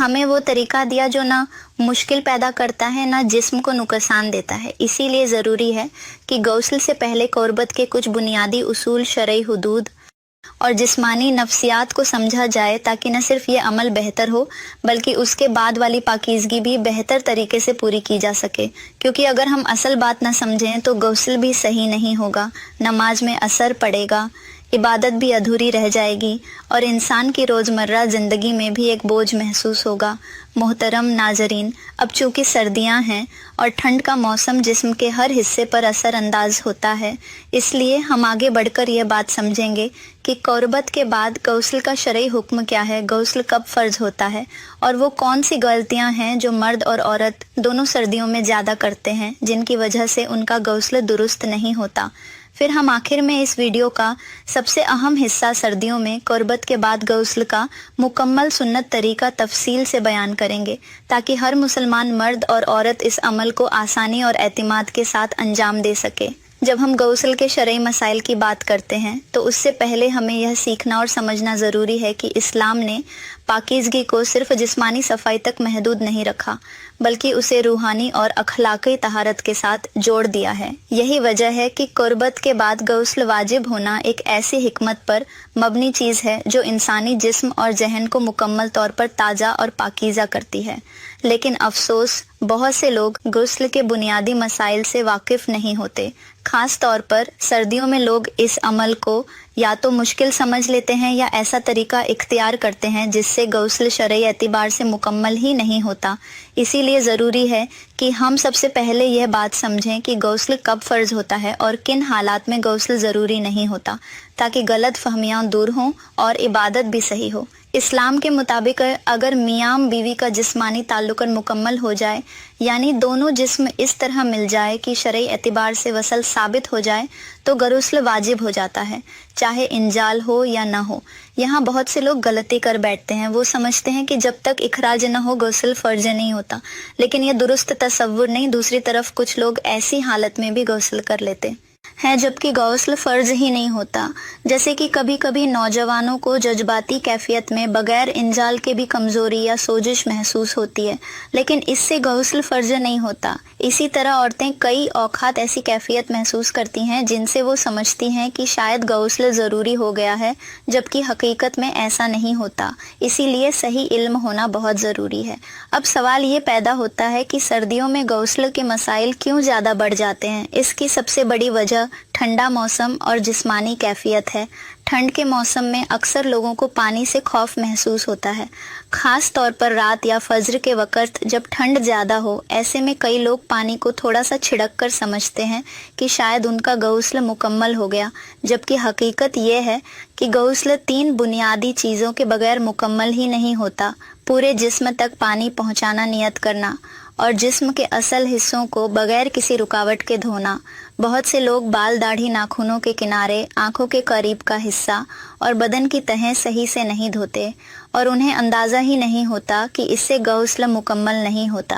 हमें वो तरीका दिया जो ना मुश्किल पैदा करता है ना जिस्म को नुकसान देता है। इसीलिए ज़रूरी है कि गौस्ल से पहले कुर्बत के कुछ बुनियादी उसूल, शरई हुदूद और जिस्मानी नफ्सियात को समझा जाए, ताकि न सिर्फ ये अमल बेहतर हो बल्कि उसके बाद वाली पाकीज़गी भी बेहतर तरीके से पूरी की जा सके। क्योंकि अगर हम असल बात न समझें तो गौस्ल भी सही नहीं होगा, नमाज में असर पड़ेगा, इबादत भी अधूरी रह जाएगी और इंसान की रोज़मर्रा ज़िंदगी में भी एक बोझ महसूस होगा। मोहतरम नाजरीन, अब चूँकि सर्दियाँ हैं और ठंड का मौसम जिस्म के हर हिस्से पर असर अंदाज होता है, इसलिए हम आगे बढ़कर यह बात समझेंगे कि कुर्बत के बाद गौस्ल का शरई हुक्म क्या है, गौस्ल कब फ़र्ज होता है और वो कौन सी गलतियाँ हैं जो मर्द और औरत दोनों सर्दियों में ज़्यादा करते हैं, जिनकी वजह से उनका गौस्ल दुरुस्त नहीं होता। फिर हम आखिर में इस वीडियो का सबसे अहम हिस्सा सर्दियों में कुर्बत के बाद गौस्ल का मुकम्मल सुन्नत तरीका तफसील से बयान करेंगे, ताकि हर मुसलमान मर्द और औरत इस अमल को आसानी और एतमाद के साथ अंजाम दे सके। जब हम गौस्ल के शरई मसाइल की बात करते हैं तो उससे पहले हमें यह सीखना और समझना ज़रूरी है कि इस्लाम ने पाकीज़गी को सिर्फ जिस्मानी सफाई तक महदूद नहीं रखा, बल्कि उसे रूहानी और अखलाकी तहारत के साथ जोड़ दिया है। यही वजह है कि कुर्बत के बाद गौस्ल वाजिब होना एक ऐसी हिकमत पर मबनी चीज़ है जो इंसानी जिस्म और जहन को मुकम्मल तौर पर ताज़ा और पाकीज़ा करती है। लेकिन अफसोस, बहुत से लोग गुस्ल के बुनियादी मसाइल से वाकिफ़ नहीं होते। ख़ास तौर पर सर्दियों में लोग इस अमल को या तो मुश्किल समझ लेते हैं या ऐसा तरीका इख्तियार करते हैं जिससे गौस्ल शरई एतबार से मुकम्मल ही नहीं होता। इसीलिए ज़रूरी है कि हम सबसे पहले यह बात समझें कि गौस्ल कब फ़र्ज़ होता है और किन हालात में गौस्ल ज़रूरी नहीं होता, ताकि गलत फहमियाँ दूर हों और इबादत भी सही हो। इस्लाम के मुताबिक अगर मियाँ बीवी का जिस्मानी ताल्लुक़ मुकम्मल हो जाए, यानी दोनों जिस्म इस तरह मिल जाए कि शरई एतबार से वसल साबित हो जाए, तो गौस्ल वाजिब हो जाता है, चाहे इंजाल हो या न हो। यहाँ बहुत से लोग गलती कर बैठते हैं। वो समझते हैं कि जब तक इखराज न हो गौस्ल फ़र्ज नहीं होता, लेकिन यह दुरुस्त तसव्वुर नहीं। दूसरी तरफ कुछ लोग ऐसी हालत में भी गौस्ल कर लेते है जबकि गौस्ल फ़र्ज ही नहीं होता। जैसे कि कभी कभी नौजवानों को जज्बाती कैफियत में बगैर इंजाल के भी कमज़ोरी या सोजिश महसूस होती है, लेकिन इससे गौस्ल फ़र्ज नहीं होता। इसी तरह औरतें कई औक़ात ऐसी कैफियत महसूस करती हैं जिनसे वो समझती हैं कि शायद गौस्ल ज़रूरी हो गया है, जबकि हकीकत में ऐसा नहीं होता। इसीलिए सही इल्म होना बहुत ज़रूरी है। अब सवाल ये पैदा होता है कि सर्दियों में गौस्ल के मसाइल क्यों ज़्यादा बढ़ जाते हैं। इसकी सबसे बड़ी वजह ठंडा मौसम और जिस्मानी कैफियत है। ठंड के मौसम में अक्सर लोगों को पानी से खौफ महसूस होता है, ख़ास तौर पर रात या फज्र के वक़्त जब ठंड ज़्यादा हो। ऐसे में कई लोग पानी को थोड़ा सा छिड़क कर समझते हैं कि शायद उनका गौस्ल मुकम्मल हो गया, जबकि हकीकत ये है कि गौस्ल 3 बुनियादी चीज़ों के बगैर मुकम्मल ही नहीं होता। पूरे जिस्म तक पानी पहुंचाना नियत करना और जिस्म के असल हिस्सों को बगैर किसी रुकावट के धोना। बहुत से लोग बाल, दाढ़ी, नाखूनों के किनारे, आँखों के करीब का हिस्सा और बदन की तहें सही से नहीं धोते और उन्हें अंदाज़ा ही नहीं होता कि इससे गौस्ल मुकम्मल नहीं होता।